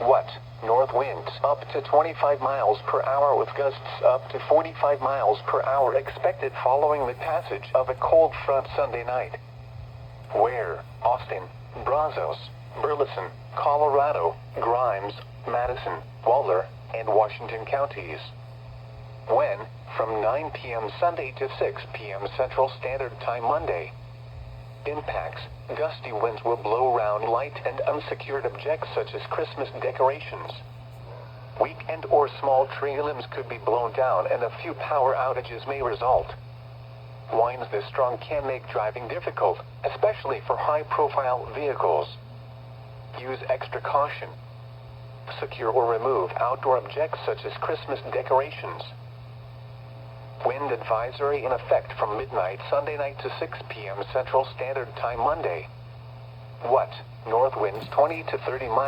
What? North winds up to 25 miles per hour with gusts up to 45 miles per hour expected following the passage of a cold front Sunday night. Where? Austin, Brazos, Burleson, Colorado, Grimes, Madison, Waller, and Washington counties. When? From 9 p.m. Sunday to 6 p.m. Central Standard Time Monday. Impacts. Gusty winds will blow around light and unsecured objects such as Christmas decorations. Weak and or small tree limbs could be blown down and a few power outages may result. Winds this strong can make driving difficult, especially for high-profile vehicles. Use extra caution. Secure or remove outdoor objects such as Christmas decorations. Wind advisory in effect from midnight Sunday night to 6 p.m. Central Standard Time Monday. What? North winds 20 to 30 miles.